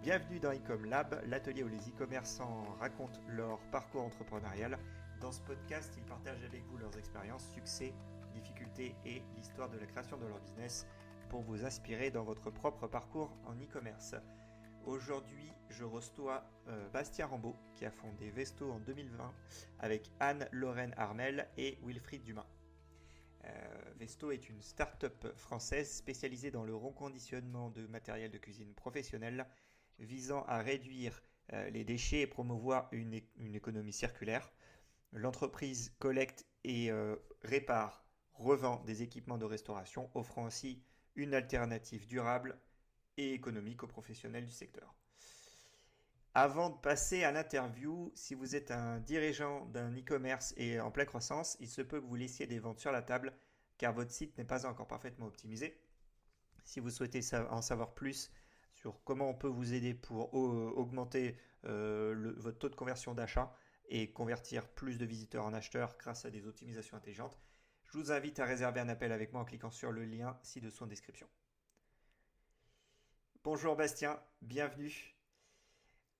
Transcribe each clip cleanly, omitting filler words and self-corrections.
Bienvenue dans Ecom Lab, l'atelier où les e-commerçants racontent leur parcours entrepreneurial. Dans ce podcast, ils partagent avec vous leurs expériences, succès, difficultés et l'histoire de la création de leur business pour vous inspirer dans votre propre parcours en e-commerce. Aujourd'hui, je reçois Bastien Rambaud qui a fondé Vesto en 2020 avec Anne-Lorraine Armel et Wilfried Dumas. Vesto est une start-up française spécialisée dans le reconditionnement de matériel de cuisine professionnel visant à réduire les déchets et promouvoir une économie circulaire. L'entreprise collecte et répare, revend des équipements de restauration, offrant ainsi une alternative durable et économique aux professionnels du secteur. Avant de passer à l'interview, si vous êtes un dirigeant d'un e-commerce et en pleine croissance, il se peut que vous laissiez des ventes sur la table car votre site n'est pas encore parfaitement optimisé. Si vous souhaitez en savoir plus sur comment on peut vous aider pour augmenter votre taux de conversion d'achat et convertir plus de visiteurs en acheteurs grâce à des optimisations intelligentes, je vous invite à réserver un appel avec moi en cliquant sur le lien ci-dessous en description. Bonjour Bastien, bienvenue.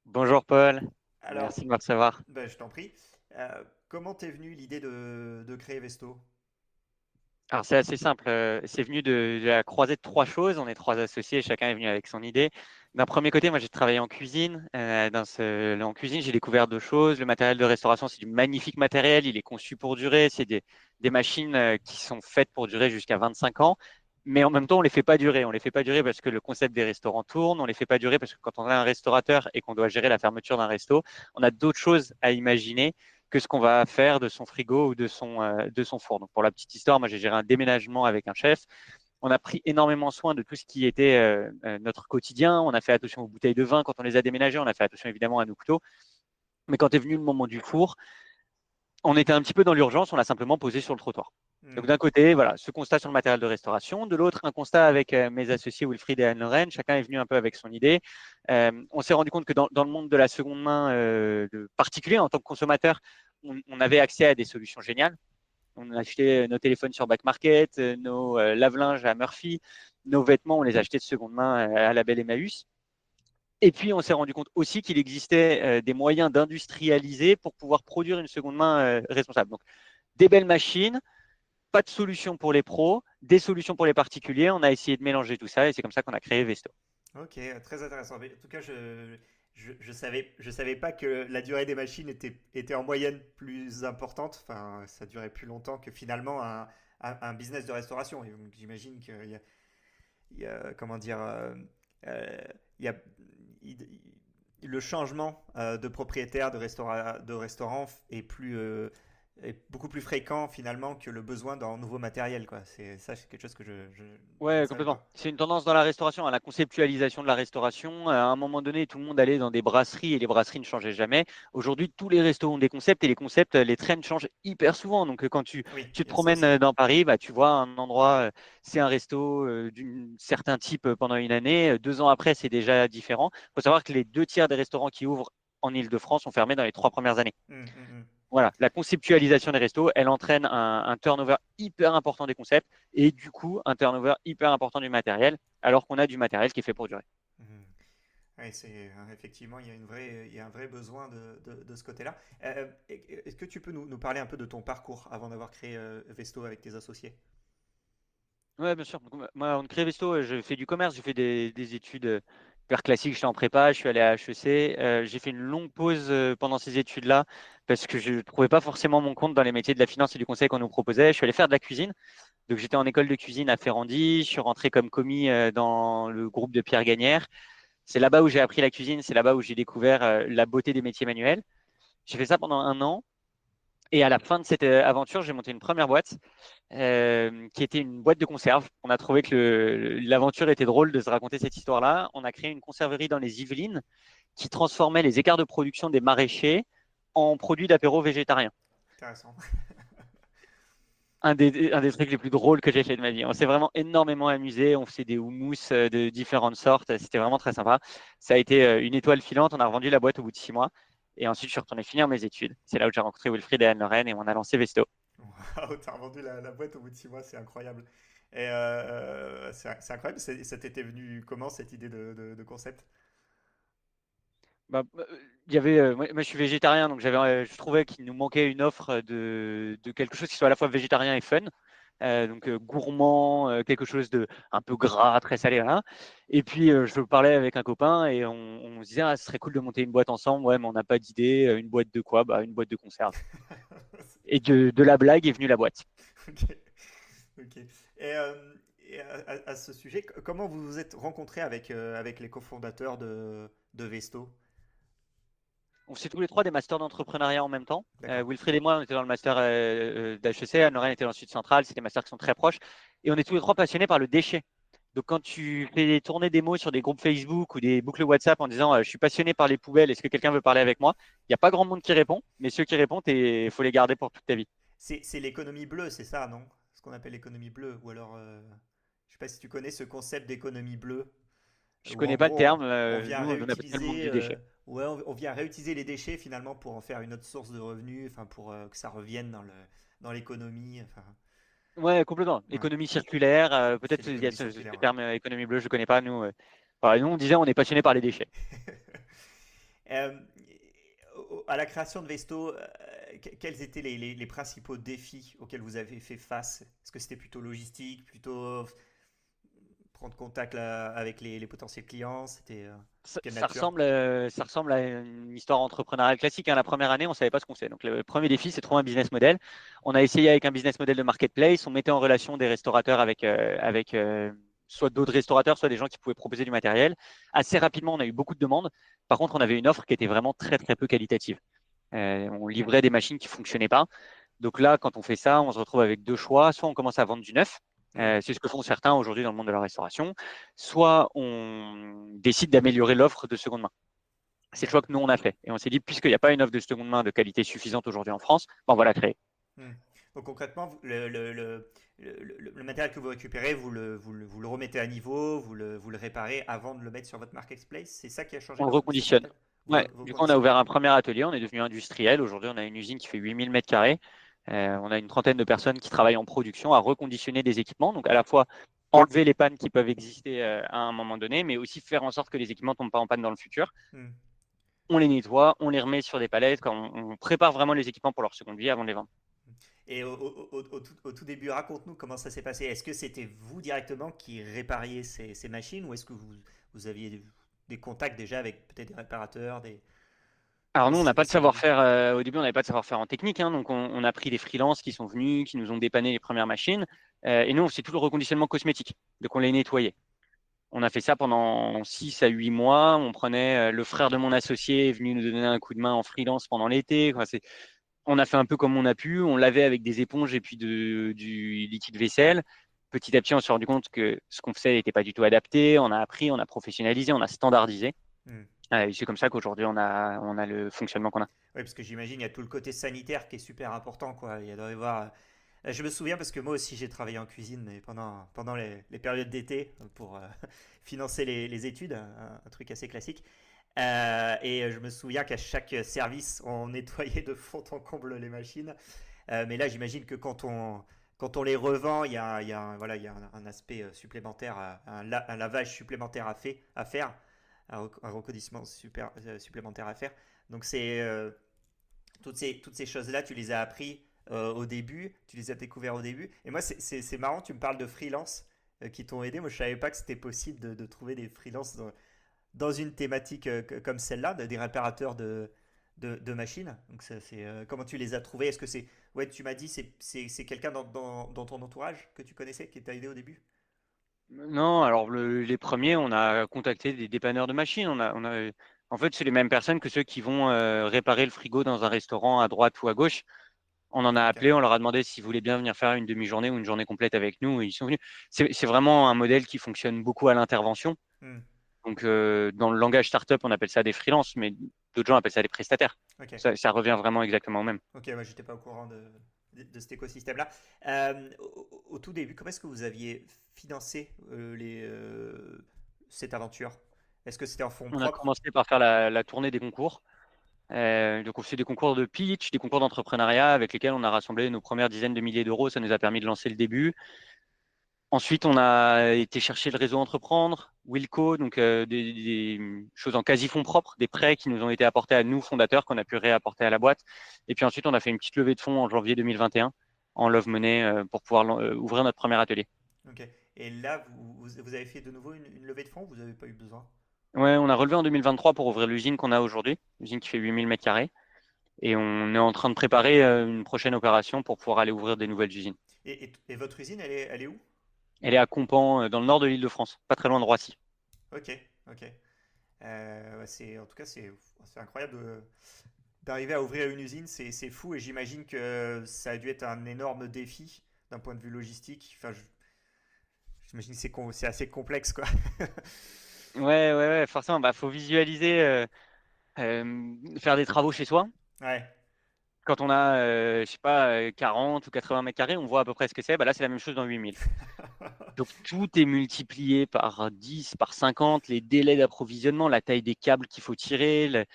Bonjour Paul, Alors, merci de me recevoir. je t'en prie. Comment t'es venue l'idée de créer Vesto? Alors c'est assez simple, c'est venu de la croisée de trois choses. On est trois associés, chacun est venu avec son idée. D'un premier côté, moi j'ai travaillé en cuisine. En cuisine, j'ai découvert deux choses. Le matériel de restauration, c'est du magnifique matériel, il est conçu pour durer. C'est des machines qui sont faites pour durer jusqu'à 25 ans. Mais en même temps, on les fait pas durer. On les fait pas durer parce que le concept des restaurants tourne. On les fait pas durer parce que quand on est un restaurateur et qu'on doit gérer la fermeture d'un resto, on a d'autres choses à imaginer que ce qu'on va faire de son frigo ou de son four. Donc pour la petite histoire, moi j'ai géré un déménagement avec un chef. On a pris énormément soin de tout ce qui était notre quotidien. On a fait attention aux bouteilles de vin quand on les a déménagées. On a fait attention évidemment à nos couteaux. Mais quand est venu le moment du four, on était un petit peu dans l'urgence. On l'a simplement posé sur le trottoir. Donc d'un côté, voilà, ce constat sur le matériel de restauration. De l'autre, un constat avec mes associés Wilfried et Anne-Lorraine. Chacun est venu un peu avec son idée. On s'est rendu compte que dans le monde de la seconde main, de particulier en tant que consommateur, on avait accès à des solutions géniales. On achetait nos téléphones sur Back Market, nos lave-linges à Murphy, nos vêtements, on les achetait de seconde main à la belle Emmaüs. Et puis, on s'est rendu compte aussi qu'il existait des moyens d'industrialiser pour pouvoir produire une seconde main responsable. Donc, des belles machines, pas de solution pour les pros, des solutions pour les particuliers. On a essayé de mélanger tout ça et c'est comme ça qu'on a créé Vesto. Ok, très intéressant. Mais en tout cas, je savais pas que la durée des machines était en moyenne plus importante. Enfin, ça durait plus longtemps que finalement un business de restauration. Et donc, j'imagine comment dire, euh, il y a, il- le changement de propriétaire de restaurant est beaucoup plus fréquent finalement que le besoin d'un nouveau matériel, quoi. C'est quelque chose que je ne Ouais, savais complètement. pas. C'est une tendance dans la restauration, à la conceptualisation de la restauration. À un moment donné, tout le monde allait dans des brasseries et les brasseries ne changeaient jamais. Aujourd'hui, tous les restos ont des concepts et les concepts, les trends changent hyper souvent. Donc, quand Oui, tu te il y a ça promènes aussi. dans Paris, bah, tu vois un endroit, c'est un resto d'un certain type pendant une année. 2 ans après, c'est déjà différent. Il faut savoir que les 2 tiers des restaurants qui ouvrent en Île-de-France ont fermé dans les 3 premières années. Hum. Voilà, la conceptualisation des restos, elle entraîne un turnover hyper important des concepts et du coup un turnover hyper important du matériel, alors qu'on a du matériel qui est fait pour durer. Mhm. Ouais, effectivement, il y a un vrai besoin de ce côté-là. Est-ce que tu peux nous parler un peu de ton parcours avant d'avoir créé Vesto avec tes associés? Ouais, bien sûr. Donc, moi, avant de créer Vesto, j'ai fait du commerce, j'ai fait des études hyper classiques. J'étais en prépa, je suis allé à HEC. J'ai fait une longue pause pendant ces études-là parce que je ne trouvais pas forcément mon compte dans les métiers de la finance et du conseil qu'on nous proposait. Je suis allé faire de la cuisine. Donc, j'étais en école de cuisine à Ferrandi. Je suis rentré comme commis dans le groupe de Pierre Gagnère. C'est là-bas où j'ai appris la cuisine, c'est là-bas où j'ai découvert la beauté des métiers manuels. J'ai fait ça pendant un an. Et à la fin de cette aventure, j'ai monté une première boîte qui était une boîte de conserve. On a trouvé que l'aventure était drôle de se raconter cette histoire-là. On a créé une conserverie dans les Yvelines qui transformait les écarts de production des maraîchers en produits d'apéro végétariens. Intéressant. Un des trucs les plus drôles que j'ai fait de ma vie. On s'est vraiment énormément amusé. On faisait des houmous de différentes sortes. C'était vraiment très sympa. Ça a été une étoile filante. On a revendu la boîte au bout de 6 mois. Et ensuite, je suis retourné finir mes études. C'est là où j'ai rencontré Wilfried et Anne-Lorraine et on a lancé Vesto. Waouh, t'as revendu la boîte au bout de 6 mois, c'est incroyable. Et c'est incroyable, ça t'était venu comment cette idée de concept? Il y avait, moi, je suis végétarien, donc je trouvais qu'il nous manquait une offre de quelque chose qui soit à la fois végétarien et fun. Donc gourmand, quelque chose de un peu gras, très salé, voilà. Et puis je parlais avec un copain et on se disait ce serait cool de monter une boîte ensemble. Ouais, mais on n'a pas d'idée. Une boîte de quoi? Une boîte de conserve. Et de la blague est venue la boîte. Ok. Ok. Et à ce sujet, comment vous vous êtes rencontrés avec les cofondateurs de Vesto? On faisait tous les trois des masters d'entrepreneuriat en même temps. D'accord. Wilfried et moi, on était dans le master d'HEC. Anne-Lorraine était dans le Sud Central. C'est des masters qui sont très proches. Et on est tous les trois passionnés par le déchet. Donc, quand tu fais des tournées démos sur des groupes Facebook ou des boucles WhatsApp en disant je suis passionné par les poubelles, est-ce que quelqu'un veut parler avec moi? Il n'y a pas grand monde qui répond, mais ceux qui répondent, il faut les garder pour toute ta vie. C'est l'économie bleue, c'est ça, non? Ce qu'on appelle l'économie bleue. Ou alors, je sais pas si tu connais ce concept d'économie bleue, Je ne où en connais pas le gros, terme. on vient Nous, on appelle ça le monde réutiliser, du déchet. ouais, on vient réutiliser les déchets finalement pour en faire une autre source de revenus, enfin pour que ça revienne dans l'économie. Enfin, Ouais, complètement. ouais, Économie circulaire, c'est peut-être il y a l'économie ce circulaire. terme économie bleue, je ne connais pas. Nous, on disait on est passionné par les déchets. Euh, à la création de Vesto, quels étaient les principaux défis auxquels vous avez fait face? Est-ce que c'était plutôt logistique, plutôt prendre contact avec les potentiels clients? C'était quelle nature? Ça ressemble à une histoire entrepreneuriale classique, hein. La première année, on ne savait pas ce qu'on faisait. Donc, le premier défi, c'est de trouver un business model. On a essayé avec un business model de marketplace. On mettait en relation des restaurateurs avec soit d'autres restaurateurs, soit des gens qui pouvaient proposer du matériel. Assez rapidement, on a eu beaucoup de demandes. Par contre, on avait une offre qui était vraiment très, très peu qualitative. On livrait des machines qui ne fonctionnaient pas. Donc là, quand on fait ça, on se retrouve avec deux choix. Soit on commence à vendre du neuf, Hmm. c'est ce que font certains aujourd'hui dans le monde de la restauration. Soit on décide d'améliorer l'offre de seconde main. C'est le choix que nous, on a fait. Et on s'est dit, puisqu'il n'y a pas une offre de seconde main de qualité suffisante aujourd'hui en France, on va la créer. Hmm. Donc concrètement, le matériel que vous récupérez, vous le remettez à niveau, vous le réparez avant de le mettre sur votre marketplace. C'est ça qui a changé On le dans votre business reconditionne. model? Ouais, Vous du coup, on a conditionnez. ouvert un premier atelier, on est devenu industriel. Aujourd'hui, on a une usine qui fait 8000 mètres carrés. On a une trentaine de personnes qui travaillent en production à reconditionner des équipements. Donc, à la fois enlever les pannes qui peuvent exister à un moment donné, mais aussi faire en sorte que les équipements ne tombent pas en panne dans le futur. Hmm. On les nettoie, on les remet sur des palettes, on prépare vraiment les équipements pour leur seconde vie avant de les vendre. Et au tout début, raconte-nous comment ça s'est passé. Est-ce que c'était vous directement qui répariez ces machines ou est-ce que vous aviez des contacts déjà avec peut-être des réparateurs, Alors comment nous, on ça n'a s'est pas de passé au début? savoir-faire. Au début, on n'avait pas de savoir-faire en technique, hein, donc on a pris des freelances qui sont venus, qui nous ont dépanné les premières machines. Et nous, c'est tout le reconditionnement cosmétique. Donc on les nettoyait. On a fait ça pendant 6 à 8 mois. On prenait le frère de mon associé est venu nous donner un coup de main en freelance pendant l'été. Enfin, on a fait un peu comme on a pu. On lavait avec des éponges et puis du liquide vaisselle. Petit à petit, on s'est rendu compte que ce qu'on faisait n'était pas du tout adapté. On a appris, on a professionnalisé, on a standardisé. Hmm. Et c'est comme ça qu'aujourd'hui, on a le fonctionnement qu'on a. Oui, parce que j'imagine il y a tout le côté sanitaire qui est super important, quoi. Il doit y avoir. Je me souviens parce que moi aussi j'ai travaillé en cuisine mais pendant les périodes d'été pour financer les études, un truc assez classique. Et je me souviens qu'à chaque service, on nettoyait de fond en comble les machines. Mais là, j'imagine que quand on les revend, voilà, il y a un aspect supplémentaire, un lavage supplémentaire à faire, un recodissement supplémentaire à faire. Donc c'est toutes ces choses-là, tu les as appris au début, tu les as découvertes au début. Et moi, c'est marrant, tu me parles de freelance qui t'ont aidé. Moi, je savais pas que c'était possible de trouver des freelances dans une thématique comme celle-là, des réparateurs de machines. Donc, comment tu les as trouvés? Est-ce que c'est. Ouais, tu m'as dit, c'est quelqu'un dans ton entourage que tu connaissais qui t'a aidé au début? Non, alors les premiers, on a contacté des dépanneurs de machines. En fait, c'est les mêmes personnes que ceux qui vont réparer le frigo dans un restaurant à droite ou à gauche. On en a Ok. appelé, on leur a demandé s'ils voulaient bien venir faire une demi-journée ou une journée complète avec nous, et ils sont venus. C'est vraiment un modèle qui fonctionne beaucoup à l'intervention. Hmm. Donc, dans le langage startup, on appelle ça des freelances, mais d'autres gens appellent ça des prestataires. Ok. Ça revient vraiment exactement au même. Ok, moi j'étais pas au courant de cet écosystème-là. Au tout début, comment est-ce que vous aviez financé cette aventure? Est-ce que c'était en fonds On a propres? commencé par faire la tournée des concours. Donc, on fait des concours de pitch, des concours d'entrepreneuriat avec lesquels on a rassemblé nos premières dizaines de milliers d'euros. Ça nous a permis de lancer le début. Ensuite, on a été chercher le réseau Entreprendre, Wilco, donc des choses en quasi-fonds propres, des prêts qui nous ont été apportés à nous, fondateurs, qu'on a pu réapporter à la boîte. Et puis ensuite, on a fait une petite levée de fonds en janvier 2021 en Love Money pour pouvoir ouvrir notre premier atelier. Ok. Et là, vous avez fait de nouveau une levée de fonds ou vous n'avez pas eu besoin? Ouais, on a relevé en 2023 pour ouvrir l'usine qu'on a aujourd'hui, l'usine qui fait 8000 mètres carrés. Et on est en train de préparer une prochaine opération pour pouvoir aller ouvrir des nouvelles usines. Et votre usine, elle est où? Elle est à Compan, dans le nord de l'Île-de-France, pas très loin de Roissy. Ok, ok. Ouais, en tout cas, c'est incroyable d'arriver à ouvrir une usine, c'est fou et j'imagine que ça a dû être un énorme défi d'un point de vue logistique. Enfin, j'imagine que c'est assez complexe, quoi. Ouais, forcément, bah, faut visualiser, faire des travaux chez soi. Ouais, Quand on a, je sais pas, 40 ou 80 mètres carrés, on voit à peu près ce que c'est. Bah là, c'est la même chose dans 8000. Donc, tout est multiplié par 10, par 50, les délais d'approvisionnement, la taille des câbles qu'il faut tirer.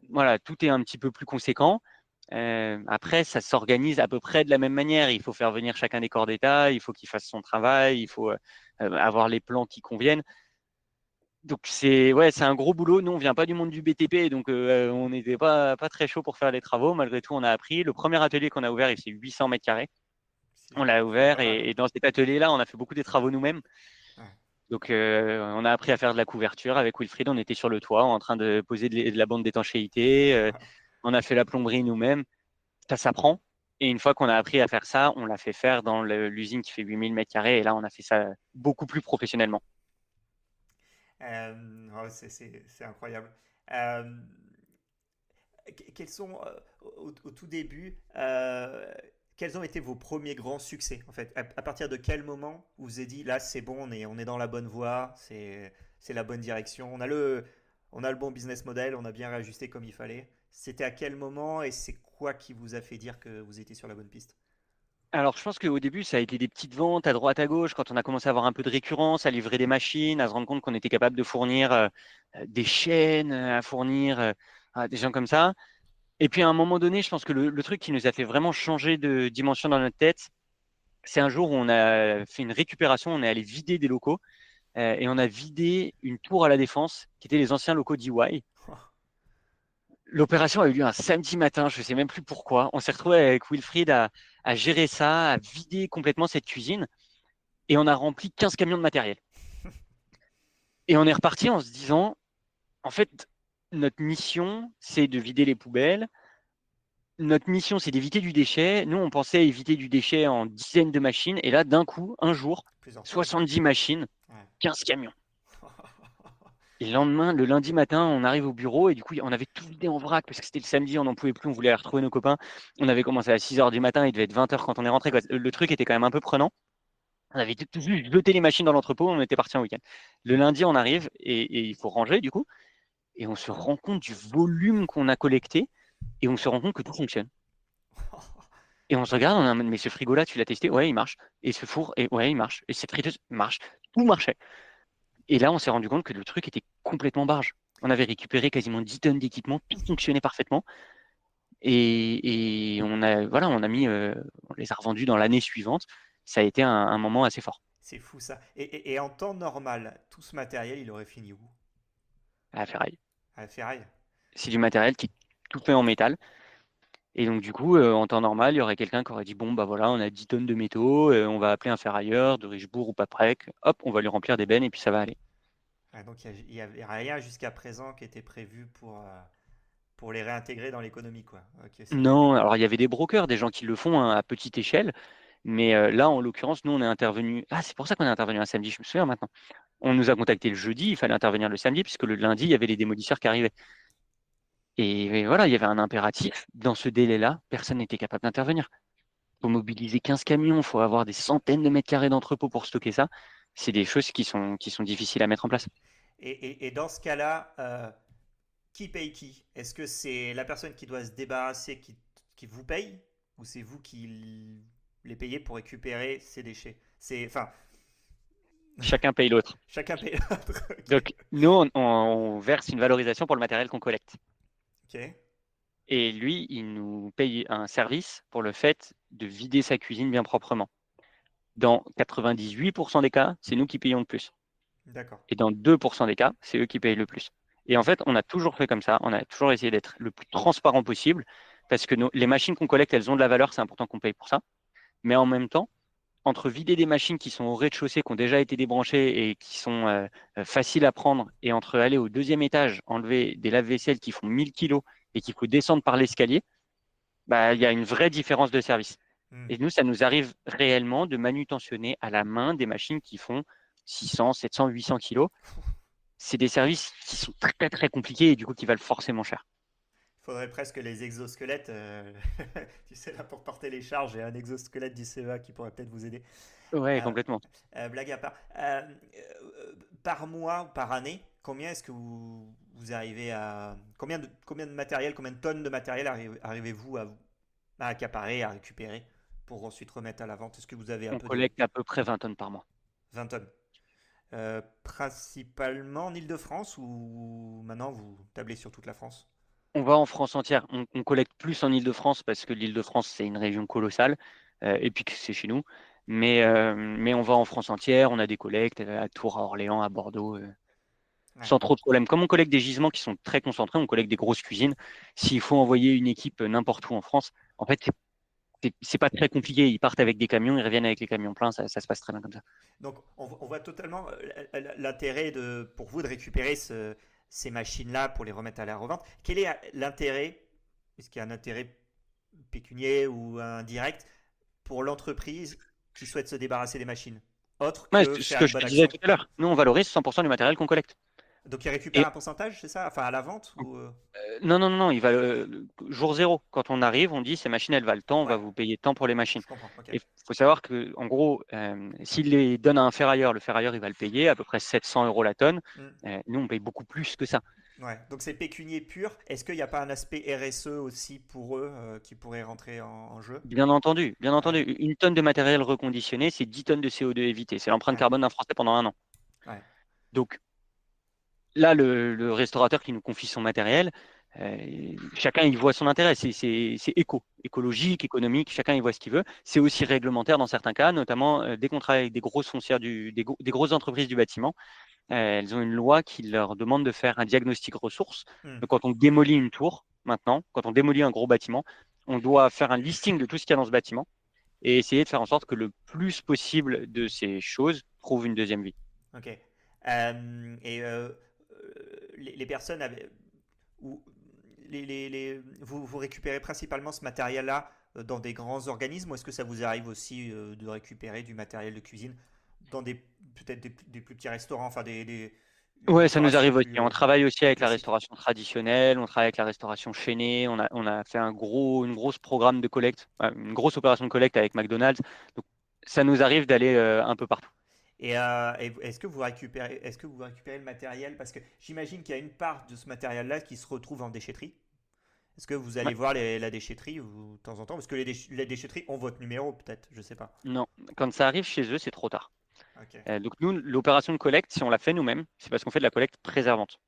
Voilà, tout est un petit peu plus conséquent. Après, ça s'organise à peu près de la même manière. Il faut faire venir chacun des corps d'État, il faut qu'il fasse son travail, il faut avoir les plans qui conviennent. Donc c'est un gros boulot. Nous, on vient pas du monde du BTP, donc on n'était pas très chaud pour faire les travaux. Malgré tout, on a appris. Le premier atelier qu'on a ouvert, il fait 800 mètres carrés. On l'a c'est ouvert pas mal. et dans cet atelier-là, on a fait beaucoup des travaux nous-mêmes. Ouais. Donc on a appris à faire de la couverture avec Wilfried. On était sur le toit en train de poser de la bande d'étanchéité. On a fait la plomberie nous-mêmes. Ça s'apprend. Et une fois qu'on a appris à faire ça, on l'a fait faire dans l'usine qui fait 8000 mètres carrés. Et là, on a fait ça beaucoup plus professionnellement. Ouais, c'est incroyable. Euh, Quels sont, au tout début, quels ont été vos premiers grands succès en fait? À partir de quel moment vous vous êtes dit là c'est bon, on est dans la bonne voie, c'est la bonne direction, on a le bon business model, on a bien réajusté comme il fallait. C'était à quel moment et c'est quoi qui vous a fait dire que vous étiez sur la bonne piste? Alors, je pense qu'au début, ça a été des petites ventes à droite, à gauche, quand on a commencé à avoir un peu de récurrence, à livrer des machines, à se rendre compte qu'on était capable de fournir des chaînes, à fournir des gens comme ça. Et puis, à un moment donné, je pense que le truc qui nous a fait vraiment changer de dimension dans notre tête, c'est un jour où on a fait une récupération, on est allé vider des locaux et on a vidé une tour à la Défense qui était les anciens locaux d'EY. L'opération a eu lieu un samedi matin, je ne sais même plus pourquoi. On s'est retrouvé avec Wilfried à gérer ça, à vider complètement cette cuisine. Et on a rempli 15 camions de matériel. Et on est reparti en se disant, en fait, notre mission, c'est de vider les poubelles. Notre mission, c'est d'éviter du déchet. Nous, on pensait éviter du déchet en dizaines de machines. Et là, d'un coup, un jour, Plusieurs tonnes. 70 machines, Ouais. 15 camions. Et le lendemain, le lundi matin, on arrive au bureau et du coup, on avait tout vidé en vrac parce que c'était le samedi, on n'en pouvait plus, on voulait aller retrouver nos copains. On avait commencé à 6 heures du matin, il devait être 20 heures quand on est rentré, quoi. Le truc était quand même un peu prenant. On avait tout juste jeté les machines dans l'entrepôt, on était parti en week-end. Le lundi, on arrive et il faut ranger du coup. Et on se rend compte du volume qu'on a collecté et on se rend compte que tout fonctionne. Et on se regarde, on a mais ce frigo-là, tu l'as testé? Ouais, il marche. Et ce four, et ouais, il marche. Et cette friteuse marche. Tout marchait. Et là, on s'est rendu compte que le truc était complètement barge. On avait récupéré quasiment 10 tonnes d'équipement, tout fonctionnait parfaitement. Et voilà, on les a revendus dans l'année suivante. Ça a été un moment assez fort. C'est fou ça. Et en temps normal, tout ce matériel, il aurait fini où? À la ferraille. À la ferraille? C'est du matériel qui est tout fait en métal. Et donc, du coup, en temps normal, il y aurait quelqu'un qui aurait dit, bon, bah voilà, on a 10 tonnes de métaux, on va appeler un ferrailleur de Richebourg ou Paprec. Hop, on va lui remplir des bennes et puis ça va aller. Ah, donc il n'y avait rien jusqu'à présent qui était prévu pour les réintégrer dans l'économie, quoi. Ok, Non, alors il y avait des brokers, des gens qui le font hein, à petite échelle. Mais là, en l'occurrence, nous, on est intervenu. Ah, c'est pour ça qu'on est intervenu un samedi, je me souviens maintenant. On nous a contacté le jeudi, il fallait intervenir le samedi, puisque le lundi, il y avait les démolisseurs qui arrivaient. Et voilà, il y avait un impératif. Dans ce délai-là, personne n'était capable d'intervenir. Il faut mobiliser 15 camions, il faut avoir des centaines de mètres carrés d'entrepôt pour stocker ça. C'est des choses qui sont difficiles à mettre en place. et dans ce cas-là, qui paye qui? Est-ce que c'est la personne qui doit se débarrasser qui vous paye ou c'est vous qui les payez pour récupérer ces déchets? Enfin, Chacun paye l'autre. chacun paye l'autre. Ok. Donc, nous, on verse une valorisation pour le matériel qu'on collecte. Ok. Et lui, il nous paye un service pour le fait de vider sa cuisine bien proprement. Dans 98% des cas, c'est nous qui payons le plus. D'accord. Et dans 2% des cas, c'est eux qui payent le plus. Et en Hmm. fait, on a toujours fait comme ça. On a toujours essayé d'être le plus transparent possible parce que les machines qu'on collecte, elles ont de la valeur. C'est important qu'on paye pour ça. Mais en même temps, entre vider des machines qui sont au rez-de-chaussée, qui ont déjà été débranchées et qui sont faciles à prendre, et entre aller au deuxième étage, enlever des lave-vaisselle qui font 1000 kilos et qu'il faut descendre par l'escalier, bah, il y a une vraie différence de service. Hmm. Et nous, ça nous arrive réellement de manutentionner à la main des machines qui font 600, 700, 800 kilos. C'est des services qui sont très, très compliqués et du coup qui valent forcément cher. Faudrait presque les exosquelettes, tu sais, là pour porter les charges, et un exosquelette du CEA qui pourrait peut-être vous aider. Ouais, Euh, complètement. Blague à part. Par mois ou par année, combien est-ce que vous arrivez à. Combien de matériel, combien de tonnes de matériel arrivez-vous à accaparer, à récupérer pour ensuite remettre à la vente? Est-ce que vous avez un On peu de. collecte à peu près 20 tonnes par mois. 20 tonnes? Principalement en Île-de-France ou maintenant vous tablez sur toute la France? On va en France entière. On collecte plus en Île-de-France parce que l'Île-de-France, c'est une région colossale et puis que c'est chez nous. Mais on va en France entière. On a des collectes à Tours, à Orléans, à Bordeaux, Ouais. sans trop de problèmes. Comme on collecte des gisements qui sont très concentrés, on collecte des grosses cuisines. S'il faut envoyer une équipe n'importe où en France, en fait, c'est pas très compliqué. Ils partent avec des camions, ils reviennent avec les camions pleins. Ça se passe très bien comme ça. Donc on voit totalement l'intérêt pour vous de récupérer ces machines-là pour les remettre à la revente. Quel est l'intérêt? Est-ce qu'il y a un intérêt pécunier ou indirect pour l'entreprise qui souhaite se débarrasser des machines, autre Ouais, que ce faire que une je te bonne disais action? tout à l'heure, nous on valorise 100% du matériel qu'on collecte. Donc il récupère Et un pourcentage, c'est ça? Enfin à la vente ou non, non, non, non, il va jour zéro. Quand on arrive, on dit ces machines, elles valent tant, on va Ouais, vous payer tant pour les machines. je comprends. Ok. Et il faut savoir que, en gros, s'il les donne à un ferrailleur, le ferrailleur, il va le payer à peu près 700 euros la tonne. Hmm. Nous, on paye beaucoup plus que ça. Ouais. Donc c'est pécunier pur. Est-ce qu'il n'y a pas un aspect RSE aussi pour eux qui pourrait rentrer en jeu? Bien entendu, bien Ouais, entendu. Une tonne de matériel reconditionné, c'est 10 tonnes de CO2 évitées. C'est l'empreinte ouais, carbone d'un Français pendant un an. ouais. Donc là, le restaurateur qui nous confie son matériel, chacun y voit son intérêt. C'est écologique, économique, chacun y voit ce qu'il veut. C'est aussi réglementaire dans certains cas, notamment dès qu'on travaille avec des grosses foncières, des grosses entreprises du bâtiment, elles ont une loi qui leur demande de faire un diagnostic ressources. Hmm. Donc, quand on démolit une tour, maintenant, quand on démolit un gros bâtiment, on doit faire un listing de tout ce qu'il y a dans ce bâtiment et essayer de faire en sorte que le plus possible de ces choses trouvent une deuxième vie. Ok. Et les personnes ou vous récupérez principalement ce matériel-là dans des grands organismes ou est-ce que ça vous arrive aussi de récupérer du matériel de cuisine dans peut-être des plus petits restaurants, enfin une Ouais, ça nous restauration arrive aussi. plus On travaille aussi avec la classique? restauration traditionnelle, on travaille avec la restauration chaînée, on a fait une grosse programme de collecte, une grosse opération de collecte avec McDonald's. Donc, ça nous arrive d'aller un peu partout. Et est-ce que vous récupérez le matériel? Parce que j'imagine qu'il y a une part de ce matériel-là qui se retrouve en déchetterie. Est-ce que vous Ouais. allez voir la déchetterie de temps en temps? Parce que les déchetteries ont votre numéro, peut-être, je sais pas. Non, quand ça arrive chez eux, c'est trop tard. Ok. Donc nous, l'opération de collecte, si on la fait nous-mêmes, c'est parce qu'on fait de la collecte préservante.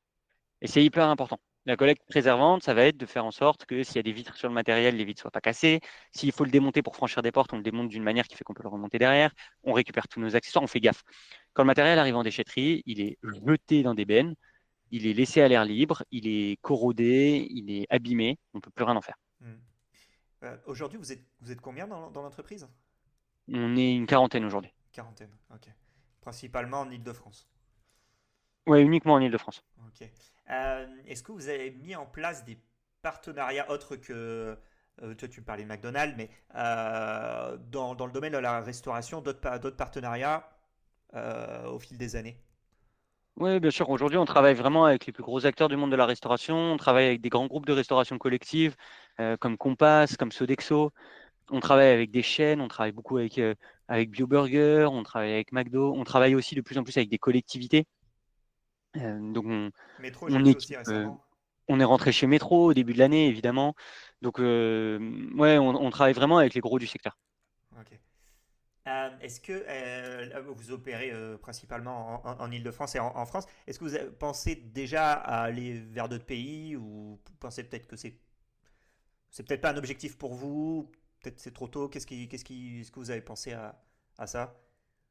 Et c'est hyper important. La collecte préservante, ça va être de faire en sorte que s'il y a des vitres sur le matériel, les vitres ne soient pas cassées. S'il faut le démonter pour franchir des portes, on le démonte d'une manière qui fait qu'on peut le remonter derrière. On récupère tous nos accessoires, on fait gaffe. Quand le matériel arrive en déchetterie, il est jeté dans des bennes, il est laissé à l'air libre, il est corrodé, il est abîmé, on ne peut plus rien en faire. Hmm. Aujourd'hui, vous êtes combien dans l'entreprise? On est une quarantaine aujourd'hui. Quarantaine, ok. Principalement en Île-de-France. Ouais, uniquement en Île-de-France. Ok. Est-ce que vous avez mis en place des partenariats autres que. Toi, tu me parlais de McDonald's, mais dans le domaine de la restauration, d'autres partenariats au fil des années? Oui, bien sûr. Aujourd'hui, on travaille vraiment avec les plus gros acteurs du monde de la restauration. On travaille avec des grands groupes de restauration collective comme Compass, comme Sodexo. On travaille avec des chaînes. On travaille beaucoup avec BioBurger. On travaille avec McDo. On travaille aussi de plus en plus avec des collectivités. Donc, Métro, j'ai on vu aussi équipe. récemment. On est rentré chez Métro au début de l'année, évidemment. Donc, ouais, on travaille vraiment avec les gros du secteur. Ok. Est-ce que là, vous opérez principalement en Île-de-France et en France? Est-ce que vous pensez déjà à aller vers d'autres pays ou vous pensez peut-être que c'est peut-être pas un objectif pour vous? Peut-être c'est trop tôt. Est-ce que vous avez pensé à ça?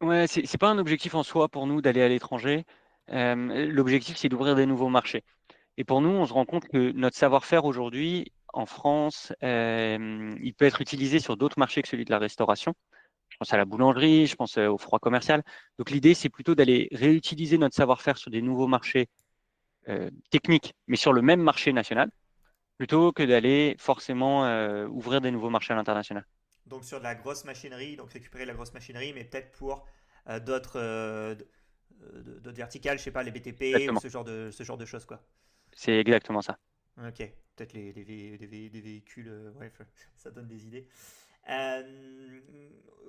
Ouais, c'est pas un objectif en soi pour nous d'aller à l'étranger. L'objectif, c'est d'ouvrir des nouveaux marchés. Et pour nous, on se rend compte que notre savoir-faire aujourd'hui, en France, il peut être utilisé sur d'autres marchés que celui de la restauration. Je pense à la boulangerie, je pense au froid commercial. Donc l'idée, c'est plutôt d'aller réutiliser notre savoir-faire sur des nouveaux marchés techniques, mais sur le même marché national, plutôt que d'aller forcément ouvrir des nouveaux marchés à l'international. Donc sur de la grosse machinerie, donc récupérer la grosse machinerie, mais peut-être pour d'autres d'autres verticales, je sais pas, les BTP ou Exactement. ce genre de choses, quoi. C'est exactement ça. Ok, peut-être des véhicules, ouais, ça donne des idées. Euh,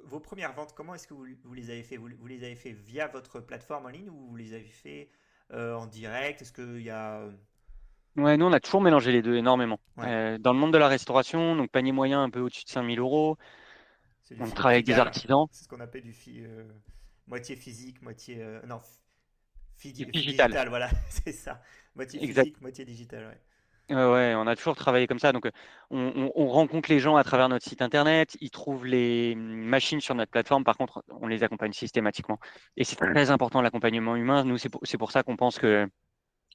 Vos premières ventes, comment est-ce que vous les avez fait? Vous les avez fait via votre plateforme en ligne ou vous les avez fait en direct? Est-ce qu'il y a... Ouais, nous, on a toujours mélangé les deux énormément. Ouais, Dans le monde de la restauration, donc panier moyen un peu au-dessus de 5 000 euros, c'est du on travaille avec des frugal, artisans. c'est ce qu'on appelle moitié physique, moitié... non, Digital, digital, voilà, c'est ça. Moitié exact. physique, moitié digital, ouais. Ouais, on a toujours travaillé comme ça. Donc, on rencontre les gens à travers notre site internet. Ils trouvent les machines sur notre plateforme. Par contre, on les accompagne systématiquement. Et c'est très important l'accompagnement humain. Nous, c'est pour ça qu'on pense que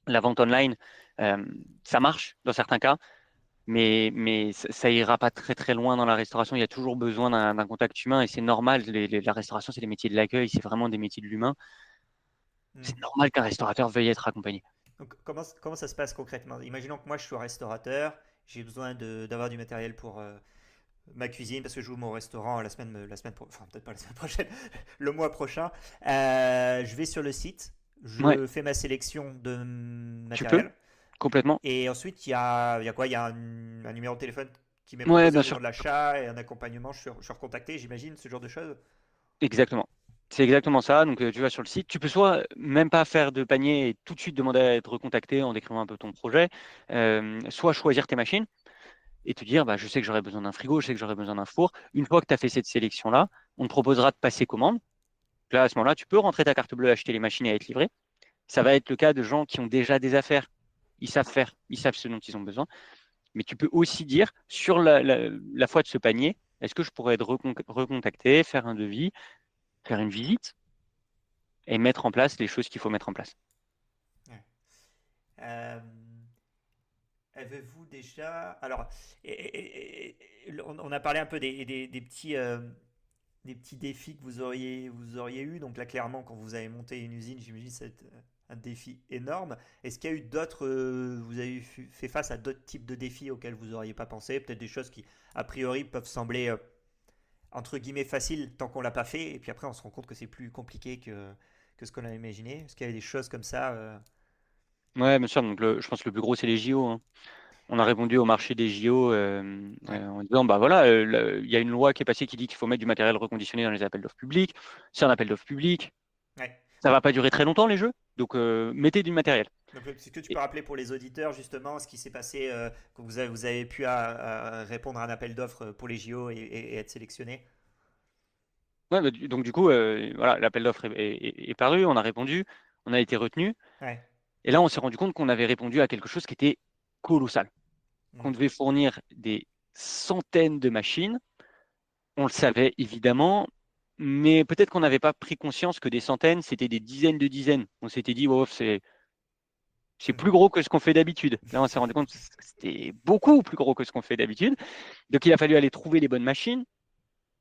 la vente online, euh, ça marche dans certains cas, mais ça ira pas très très loin dans la restauration. Il y a toujours besoin d'un contact humain et c'est normal. La restauration, c'est des métiers de l'accueil, c'est vraiment des métiers de l'humain. Hmm. C'est normal qu'un restaurateur veuille être accompagné. Donc, comment ça se passe concrètement? Imaginons que moi je suis restaurateur, j'ai besoin d'avoir du matériel pour ma cuisine parce que j'ouvre mon restaurant enfin peut-être pas la semaine prochaine, le mois prochain. Je vais sur le site, Ouais, je fais ma sélection de tu peux matériel complètement. et ensuite il y a quoi? Il y a un numéro de téléphone qui m'est Ouais, proposé bien au sûr. moment de l'achat et un accompagnement, je suis recontacté, j'imagine, ce genre de choses. Exactement. C'est exactement ça. Donc, tu vas sur le site. Tu peux soit même pas faire de panier et tout de suite demander à être recontacté en décrivant un peu ton projet, soit choisir tes machines et te dire, bah, je sais que j'aurai besoin d'un frigo, je sais que j'aurai besoin d'un four. Une fois que tu as fait cette sélection-là, on te proposera de passer commande. Là, à ce moment-là, tu peux rentrer ta carte bleue, acheter les machines et être livré. Ça va être le cas de gens qui ont déjà des affaires. Ils savent faire, ils savent ce dont ils ont besoin. Mais tu peux aussi dire, sur la foi de ce panier, est-ce que je pourrais être recontacté, faire un devis, faire une visite et mettre en place les choses qu'il faut mettre en place. Ouais. Euh, Avez-vous déjà... Alors, on a parlé un peu des petits défis que vous auriez eu. Donc là, clairement, quand vous avez monté une usine, j'imagine que c'est un défi énorme. Est-ce qu'il y a eu d'autres... vous avez fait face à d'autres types de défis auxquels vous n'auriez pas pensé? Peut-être des choses qui, a priori, peuvent sembler, entre guillemets, faciles tant qu'on l'a pas fait. Et puis après, on se rend compte que c'est plus compliqué que ce qu'on a imaginé. Est-ce qu'il y avait des choses comme ça Ouais, bien sûr. Donc, je pense que le plus gros, c'est les JO, hein. On a Ouais, répondu au marché des JO ouais, en disant, bah voilà, il y a une loi qui est passée qui dit qu'il faut mettre du matériel reconditionné dans les appels d'offres publics. C'est un appel d'offres public. ouais. Ça va pas durer très longtemps, les jeux. Donc, mettez du matériel. Donc, est-ce que tu peux Et, rappeler pour les auditeurs justement ce qui s'est passé quand vous avez pu à répondre à un appel d'offres pour les JO et être sélectionné? ouais, bah, donc, du coup, voilà, l'appel d'offres est paru. On a répondu. On a été retenu. Ouais. Et là, on s'est rendu compte qu'on avait répondu à quelque chose qui était colossal. Qu'on Mm. devait fournir des centaines de machines. On le savait évidemment, mais peut-être qu'on n'avait pas pris conscience que des centaines, c'était des dizaines de dizaines. On s'était dit, oh, c'est Mhm. plus gros que ce qu'on fait d'habitude. Là, on s'est rendu compte que c'était beaucoup plus gros que ce qu'on fait d'habitude. Donc, il a fallu aller trouver les bonnes machines.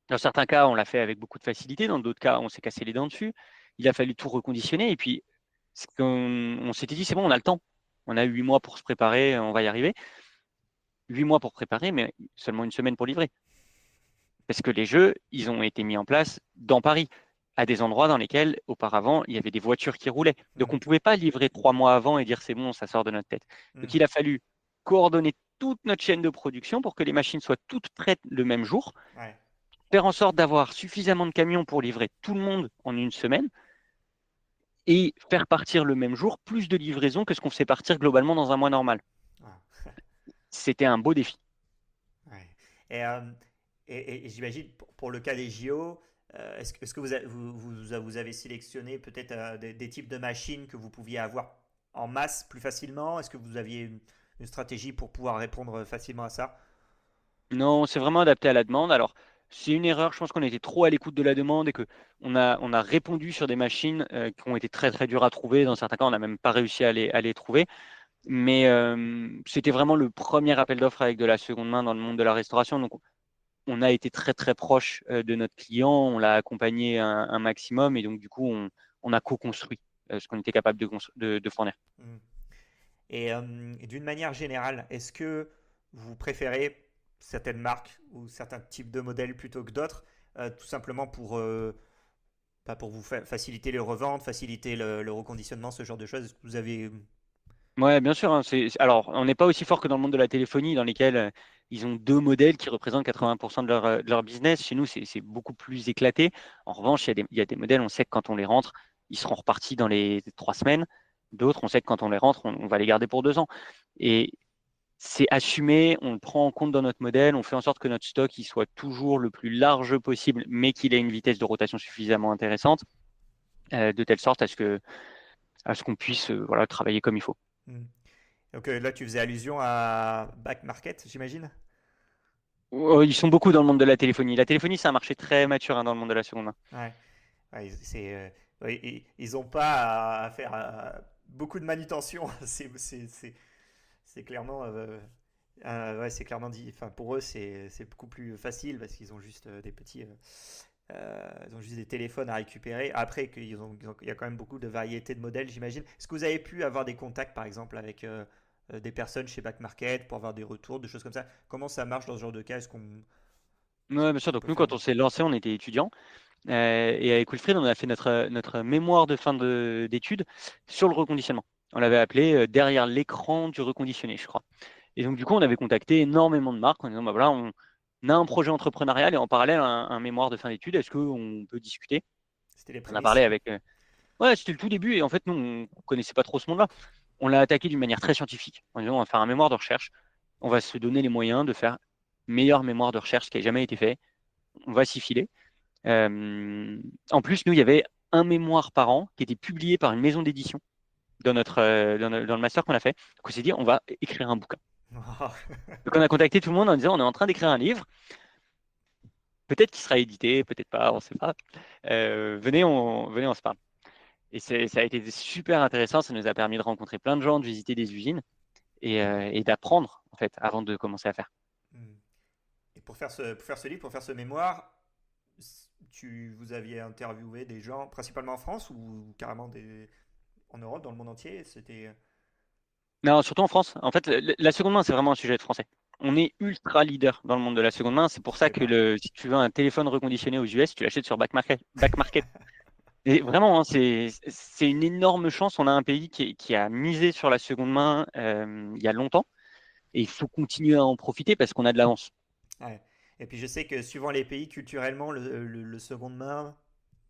Dans certains cas, on l'a fait avec beaucoup de facilité. Dans d'autres cas, on s'est cassé les dents dessus. Il a fallu tout reconditionner. Et puis, on s'était dit, c'est bon, on a le temps. On a 8 mois pour se préparer, on va y arriver. 8 mois pour préparer, mais seulement une semaine pour livrer. Parce que les jeux, ils ont été mis en place dans Paris, à des endroits dans lesquels, auparavant, il y avait des voitures qui roulaient. Donc, on Mhm. ne pouvait pas livrer 3 mois avant et dire c'est bon, ça sort de notre tête. Donc, Mhm. il a fallu coordonner toute notre chaîne de production pour que les machines soient toutes prêtes le même jour, Ouais. faire en sorte d'avoir suffisamment de camions pour livrer tout le monde en une semaine et faire partir le même jour plus de livraisons que ce qu'on faisait partir globalement dans un mois normal. Ah, C'était un beau défi. ouais. Et, euh, et j'imagine pour le cas des JO, est-ce que vous avez sélectionné peut-être des types de machines que vous pouviez avoir en masse plus facilement? Est-ce que vous aviez une stratégie pour pouvoir répondre facilement à ça? Non, c'est vraiment adapté à la demande. Alors, c'est une erreur. Je pense qu'on était trop à l'écoute de la demande et qu'on a répondu sur des machines qui ont été très, très dures à trouver. Dans certains cas, on n'a même pas réussi à les trouver. Mais c'était vraiment le premier appel d'offres avec de la seconde main dans le monde de la restauration. Donc, on a été très, très proche de notre client. On l'a accompagné un maximum. Et donc, du coup, on a co-construit ce qu'on était capable de fournir. Hmm. Et d'une manière générale, est-ce que vous préférez certaines marques ou certains types de modèles plutôt que d'autres, tout simplement pas pour vous faciliter les reventes, faciliter le reconditionnement, ce genre de choses? Est-ce que vous avez... Ouais, bien sûr, hein, alors, on n'est pas aussi fort que dans le monde de la téléphonie, dans lesquels ils ont deux modèles qui représentent 80% de leur business. Chez nous, c'est beaucoup plus éclaté. En revanche, il y a des modèles, on sait que quand on les rentre, ils seront repartis dans les 3 semaines. D'autres, on sait que quand on les rentre, on va les garder pour 2 ans. Et c'est assumé, on le prend en compte dans notre modèle, on fait en sorte que notre stock il soit toujours le plus large possible, mais qu'il ait une vitesse de rotation suffisamment intéressante, de telle sorte à ce qu'on puisse voilà, travailler comme il faut. Hmm. Donc là, tu faisais allusion à Back Market, j'imagine? Oh, ils sont beaucoup dans le monde de la téléphonie. La téléphonie, c'est un marché très mature hein, dans le monde de la seconde main. Ouais. Ouais, ouais, ils n'ont pas à faire beaucoup de manutention. C'est clairement, ouais, c'est clairement dit. Enfin, pour eux, c'est beaucoup plus facile parce qu'ils ont juste ils ont juste des téléphones à récupérer. Après, il y a quand même beaucoup de variétés de modèles, j'imagine. Est-ce que vous avez pu avoir des contacts, par exemple, avec des personnes chez Back Market pour avoir des retours, des choses comme ça? Comment ça marche dans ce genre de cas? Est-ce Ouais, bien sûr. qu'on Donc peut nous, faire quand des... on s'est lancé, on était étudiants. Et avec Wilfried, on a fait notre mémoire de fin d'études sur le reconditionnement. On l'avait appelé derrière l'écran du reconditionné, je crois. Et donc, du coup, on avait contacté énormément de marques en disant, bah voilà, on a un projet entrepreneurial et en parallèle un mémoire de fin d'études. Est-ce qu'on peut discuter? C'était les On a parlé prémices. avec. Ouais, c'était le tout début et en fait, nous, on connaissait pas trop ce monde-là. On l'a attaqué d'une manière très scientifique en disant, on va faire un mémoire de recherche. On va se donner les moyens de faire meilleur mémoire de recherche qui ait jamais été fait. On va s'y filer. En plus, nous, il y avait un mémoire par an qui était publié par une maison d'édition dans le master qu'on a fait. Donc, on s'est dit, on va écrire un bouquin. Donc, on a contacté tout le monde en disant, on est en train d'écrire un livre. Peut-être qu'il sera édité, peut-être pas, on ne sait pas. Venez, on se parle. Et ça a été super intéressant. Ça nous a permis de rencontrer plein de gens, de visiter des usines et d'apprendre, en fait, avant de commencer à faire. Hmm. Et pour faire ce livre, pour faire ce mémoire, vous aviez interviewé des gens, principalement en France ou carrément en Europe, dans le monde entier? C'était... Non, surtout en France. En fait, la seconde main, c'est vraiment un sujet de français. On est ultra leader dans le monde de la seconde main. C'est Je pour ça savais que pas. si tu veux un téléphone reconditionné aux US, tu l'achètes sur Back Market. Back Market. Et vraiment, hein, c'est une énorme chance. On a un pays qui a misé sur la seconde main il y a longtemps. Et il faut continuer à en profiter parce qu'on a de l'avance. Ouais. Et puis je sais que suivant les pays, culturellement, le seconde main,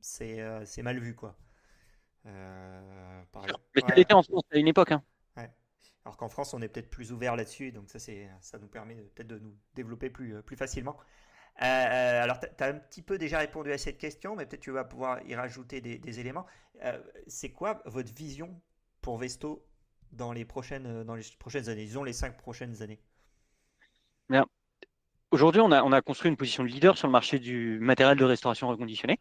c'est mal vu, quoi. Pareil. Mais ça Ouais, l'était en France à une époque, hein. ouais. Alors qu'en France, on est peut-être plus ouvert là-dessus, donc ça nous permet peut-être de nous développer plus facilement. Alors, tu as un petit peu déjà répondu à cette question, mais peut-être tu vas pouvoir y rajouter des éléments. C'est quoi votre vision pour Vesto dans les prochaines années, disons les 5 prochaines années? Bien. Aujourd'hui, on a construit une position de leader sur le marché du matériel de restauration reconditionné.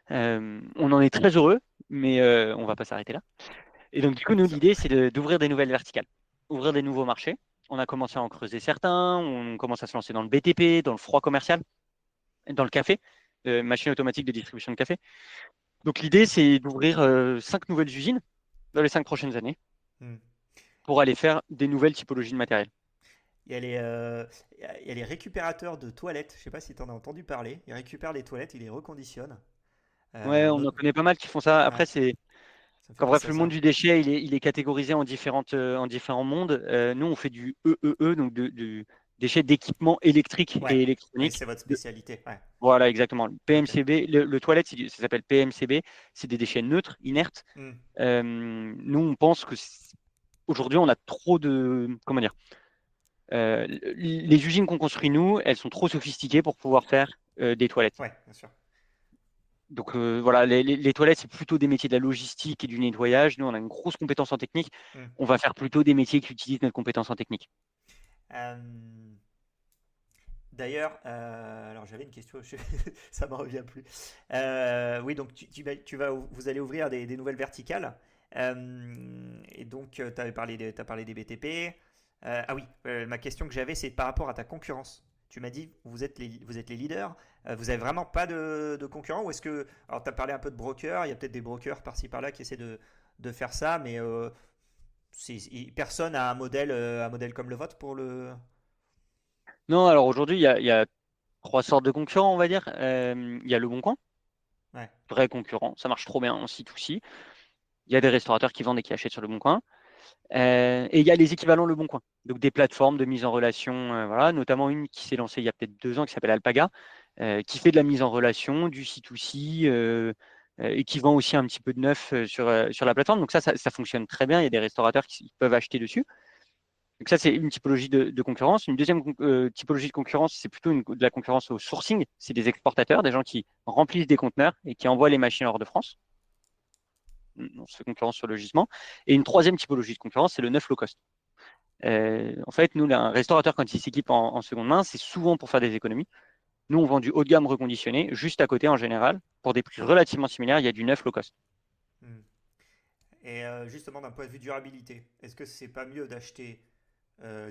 On en est très heureux, mais on ne va pas s'arrêter là. Et donc, du coup, nous, Ça- l'idée, c'est d'ouvrir des nouvelles verticales, ouvrir des nouveaux marchés. On a commencé à en creuser certains, on commence à se lancer dans le BTP, dans le froid commercial, dans le café, machine automatique de distribution de café. Donc, l'idée, c'est d'ouvrir 5 nouvelles usines dans les 5 prochaines années Hmm. pour aller faire des nouvelles typologies de matériel. Il y a il y a les récupérateurs de toilettes. Je sais pas si tu en as entendu parler. Ils récupèrent les toilettes, ils les reconditionnent. Ouais, on Notre- en connaît pas mal qui font ça. Après, ouais, c'est ça me fait Quand bref, penser à le monde ça. du déchet, il est catégorisé en différents mondes. Nous, on fait du EEE, donc du déchet d'équipement électrique Ouais, et ouais, électronique. c'est votre spécialité. Ouais, Voilà, exactement. Le ok. PMCB, le toilette, ça s'appelle PMCB, c'est des déchets neutres, inertes. Hmm. Nous, on pense que aujourd'hui, on a trop de. Comment dire? Les usines qu'on construit, nous, elles sont trop sophistiquées pour pouvoir faire des toilettes. Ouais, bien sûr. Donc voilà, les toilettes, c'est plutôt des métiers de la logistique et du nettoyage. Nous, on a une grosse compétence en technique. Hmm. On va faire plutôt des métiers qui utilisent notre compétence en technique. Euh, D'ailleurs, alors j'avais une question, ça me revient plus. Oui, donc vous allez ouvrir des nouvelles verticales. Et donc, tu as parlé des BTP. Ah oui, ma question que j'avais, c'est par rapport à ta concurrence. Tu m'as dit, vous êtes les leaders. Vous avez vraiment pas de concurrents ou est-ce que, alors tu as parlé un peu de brokers, il y a peut-être des brokers par-ci par-là qui essaient de faire ça, mais personne a un modèle comme le vôtre pour le. Non, alors aujourd'hui, il y a trois sortes de concurrents, on va dire. Il y a Le Bon Coin, Ouais. vrai concurrent, ça marche trop bien en C2C. Il y a des restaurateurs qui vendent et qui achètent sur Le Bon Coin. Et il y a les équivalents Le Bon Coin, donc des plateformes de mise en relation, voilà, notamment une qui s'est lancée il y a peut-être 2 ans qui s'appelle Alpaga, qui fait de la mise en relation, du C2C, et qui vend aussi un petit peu de neuf sur la plateforme. Donc ça fonctionne très bien. Il y a des restaurateurs qui peuvent acheter dessus. Donc ça, c'est une typologie de concurrence. Une deuxième typologie de concurrence, c'est plutôt de la concurrence au sourcing. C'est des exportateurs, des gens qui remplissent des conteneurs et qui envoient les machines hors de France. On se fait concurrence sur le gisement. Et une troisième typologie de concurrence, c'est le neuf low cost. En fait, nous, un restaurateur, quand il s'équipe en seconde main, c'est souvent pour faire des économies. Nous, on vend du haut de gamme reconditionné. Juste à côté, en général, pour des prix relativement similaires, il y a du neuf low cost. Hmm. Et justement, d'un point de vue durabilité, est-ce que c'est pas mieux d'acheter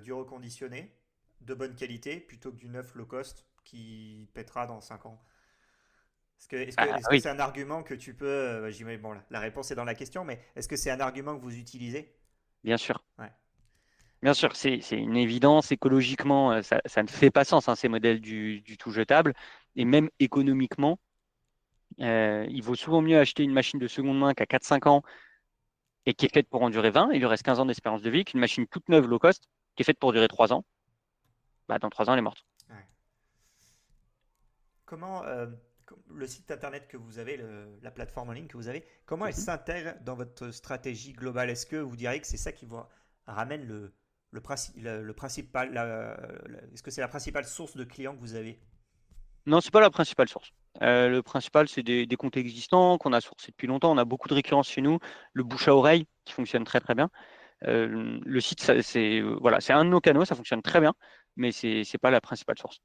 du reconditionné de bonne qualité plutôt que du neuf low cost qui pètera dans 5 ans? Ah Est-ce que oui, c'est un argument que tu peux. Bon, la réponse est dans la question, mais est-ce que c'est un argument que vous utilisez? bien sûr. Ouais. Bien sûr, c'est une évidence. Écologiquement, ça ne fait pas sens, hein, ces modèles du tout jetable. Et même économiquement, il vaut souvent mieux acheter une machine de seconde main qui a 4-5 ans et qui est faite pour en durer 20. Il lui reste 15 ans d'espérance de vie, qu'une machine toute neuve low cost qui est faite pour durer 3 ans. Bah, dans 3 ans, elle est morte. Ouais. Comment le site internet que vous avez, la plateforme en ligne que vous avez, comment elle Mhm. s'intègre dans votre stratégie globale? Est-ce que vous diriez que c'est ça qui vous ramène le principal, est-ce que c'est la principale source de clients que vous avez? Non, c'est pas la principale source. Le principal, c'est des comptes existants qu'on a sourcés depuis longtemps. On a beaucoup de récurrence chez nous. Le bouche à oreille qui fonctionne très très bien. Le site, voilà, c'est un de nos canaux, ça fonctionne très bien, mais c'est pas la principale source.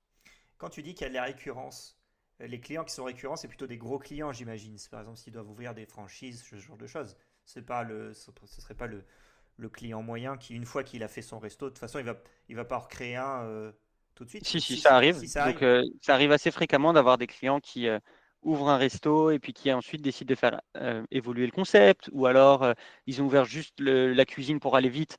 Quand tu dis qu'il y a de la récurrence, les clients qui sont récurrents, c'est plutôt des gros clients, j'imagine. C'est par exemple s'ils doivent ouvrir des franchises, ce genre de choses. Ce serait pas le client moyen qui, une fois qu'il a fait son resto, de toute façon, il va pas en recréer un tout de suite. Si, si, ça arrive. Si ça Donc, arrive. ça arrive assez fréquemment d'avoir des clients qui ouvrent un resto et puis qui ensuite décident de faire évoluer le concept, ou alors ils ont ouvert juste la cuisine pour aller vite.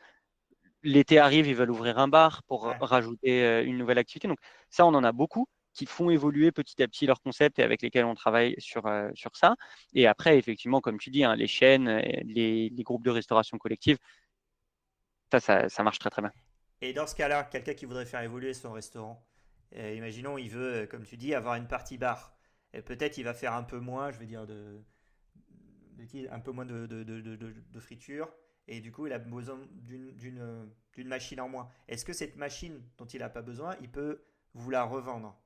L'été arrive, ils veulent ouvrir un bar pour Ouais. rajouter une nouvelle activité. Donc ça, on en a beaucoup qui font évoluer petit à petit leur concept et avec lesquels on travaille sur ça. Et après, effectivement, comme tu dis, hein, les chaînes, les groupes de restauration collective, ça marche très très bien. Et dans ce cas-là, quelqu'un qui voudrait faire évoluer son restaurant, imaginons, il veut, comme tu dis, avoir une partie bar. Et peut-être il va faire un peu moins, je veux dire, un peu moins de friture. Et du coup, il a besoin d'une machine en moins. Est-ce que cette machine dont il n'a pas besoin, il peut vous la revendre?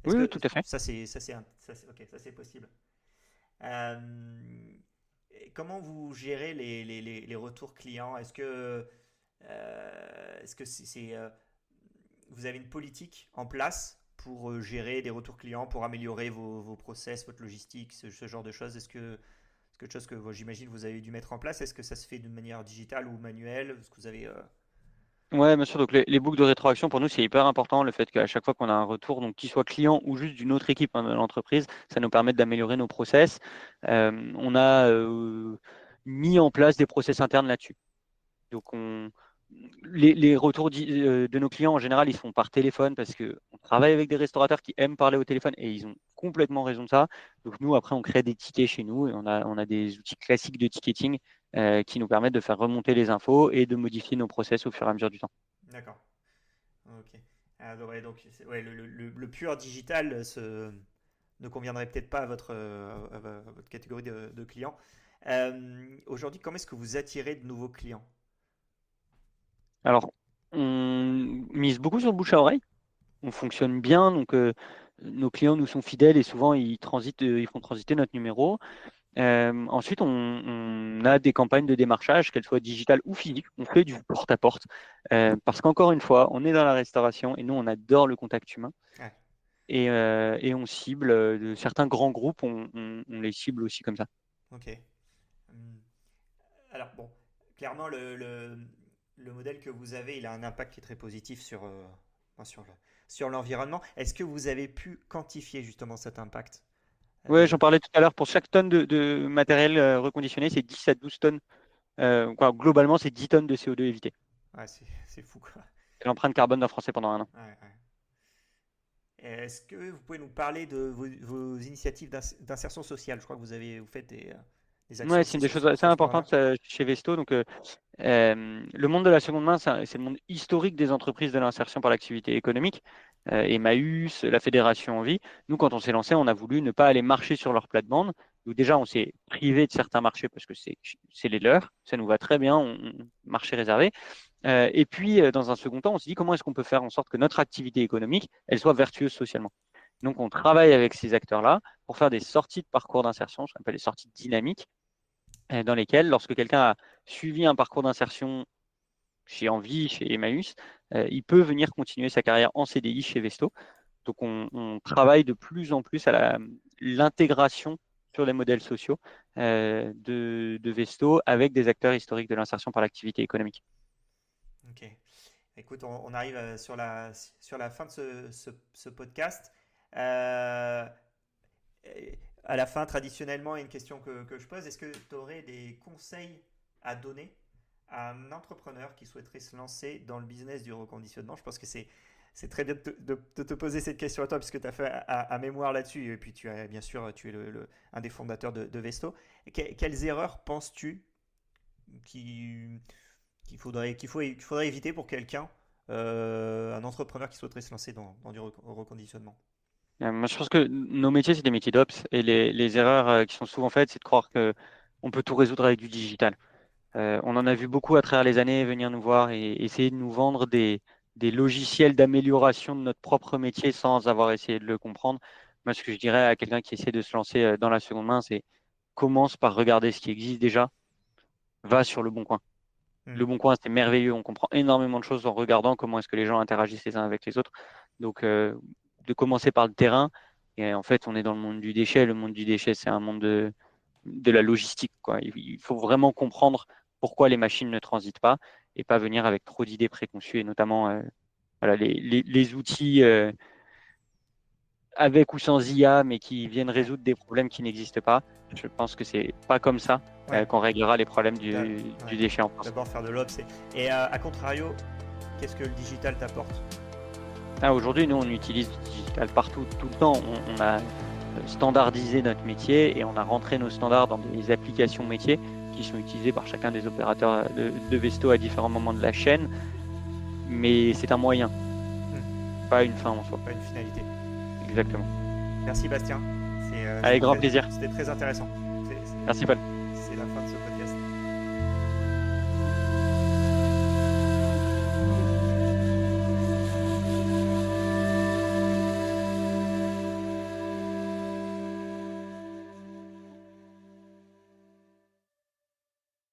Est-ce Oui, oui, que tout à fait. ok, ça c'est possible. Euh, Comment vous gérez les retours clients? Est-ce que vous avez une politique en place pour gérer des retours clients, pour améliorer vos process, votre logistique, ce genre de choses? Est-ce que quelque chose que j'imagine vous avez dû mettre en place? Est-ce que ça se fait d'une manière digitale ou manuelle? Est-ce que vous avez Ouais, bien sûr. Donc, les boucles de rétroaction, pour nous, c'est hyper important. Le fait qu'à chaque fois qu'on a un retour, donc qu'il soit client ou juste d'une autre équipe, hein, de l'entreprise, ça nous permet d'améliorer nos process. On a mis en place des process internes là-dessus. Donc, les retours de nos clients, en général, ils se font par téléphone parce qu'on travaille avec des restaurateurs qui aiment parler au téléphone et ils ont complètement raison de ça. Donc, nous, après, on crée des tickets chez nous et on a des outils classiques de ticketing qui nous permettent de faire remonter les infos et de modifier nos process au fur et à mesure du temps. d'accord. Ok. Ah, ouais, donc ouais, le pur digital ne conviendrait peut-être pas à votre catégorie de clients. Aujourd'hui, comment est-ce que vous attirez de nouveaux clients? Alors, on mise beaucoup sur le bouche à oreille. On fonctionne bien, donc nos clients nous sont fidèles et souvent ils font transiter notre numéro. Ensuite, on a des campagnes de démarchage, qu'elles soient digitales ou physiques. On fait du porte-à-porte parce qu'encore une fois, on est dans la restauration et nous, on adore le contact humain. Ouais. Et on cible certains grands groupes, on les cible aussi comme ça. Ok. Hum. Alors bon, clairement le modèle que vous avez, il a un impact qui est très positif enfin, sur l'environnement. Est-ce que vous avez pu quantifier justement cet impact? Ouais, j'en parlais tout à l'heure. Pour chaque tonne de matériel reconditionné, c'est 10 à 12 tonnes. Globalement, c'est 10 tonnes de CO2 évitées. Ouais, c'est fou quoi. C'est l'empreinte carbone d'un Français pendant un an. Ouais, ouais. Est-ce que vous pouvez nous parler de vos initiatives d'insertion sociale? Je crois que vous faites des actions Ouais, c'est aussi une des sur choses ce, assez sur ce point-là. importantes chez Vesto. Donc, le monde de la seconde main, c'est le monde historique des entreprises de l'insertion par l'activité économique. Emmaüs, la Fédération Envie. Nous, quand on s'est lancé, on a voulu ne pas aller marcher sur leur plate-bande. Donc déjà, on s'est privé de certains marchés parce que c'est les leurs. Ça nous va très bien, marché réservé. Et puis, dans un second temps, on s'est dit comment est-ce qu'on peut faire en sorte que notre activité économique, elle soit vertueuse socialement. Donc, on travaille avec ces acteurs-là pour faire des sorties de parcours d'insertion, ce qu'on appelle les sorties dynamiques, dans lesquelles, lorsque quelqu'un a suivi un parcours d'insertion chez Envie, chez Emmaüs, il peut venir continuer sa carrière en CDI chez Vesto. Donc, on travaille de plus en plus à l'intégration sur les modèles sociaux de Vesto avec des acteurs historiques de l'insertion par l'activité économique. Ok. Écoute, on arrive sur la fin de ce podcast. Euh, à la fin, traditionnellement, il y a une question que je pose. Est-ce que tu aurais des conseils à donner à un entrepreneur qui souhaiterait se lancer dans le business du reconditionnement? Je pense que c'est très bien de te poser cette question à toi, parce que tu as fait à mémoire là-dessus. Et puis, bien sûr, tu es un des fondateurs de Vesto. Quelles erreurs penses-tu qui, qu'il faudrait éviter pour quelqu'un, un entrepreneur qui souhaiterait se lancer dans du reconditionnement? Moi, je pense que nos métiers, c'est des métiers d'ops. Et les erreurs qui sont souvent faites, c'est de croire que on peut tout résoudre avec du digital. On en a vu beaucoup à travers les années venir nous voir et essayer de nous vendre des logiciels d'amélioration de notre propre métier sans avoir essayé de le comprendre. Moi, ce que je dirais à quelqu'un qui essaie de se lancer dans la seconde main, c'est commence par regarder ce qui existe déjà, va sur Le Bon Coin. Hmm. Le Bon Coin, c'est merveilleux. On comprend énormément de choses en regardant comment est-ce que les gens interagissent les uns avec les autres. Donc, de commencer par le terrain. Et en fait, on est dans le monde du déchet. Le monde du déchet, c'est un monde de la logistique, quoi. Il faut vraiment comprendre pourquoi les machines ne transitent pas et pas venir avec trop d'idées préconçues, et notamment voilà, les outils avec ou sans IA, mais qui viennent Ouais, résoudre des problèmes qui n'existent pas. Je pense que c'est pas comme ça ouais. qu'on réglera les problèmes Ouais. du déchet en France. D'abord faire de l'ops. Et à contrario, qu'est-ce que le digital t'apporte? Aujourd'hui, nous, on utilise le digital partout, tout le temps. On a standardisé notre métier et on a rentré nos standards dans des applications métiers qui sont utilisées par chacun des opérateurs de Vesto à différents moments de la chaîne. Mais c'est un moyen, Hmm. pas une fin en soi. Pas une finalité. Exactement. Merci Bastien. Avec grand plaisir. C'était très intéressant. Merci Paul.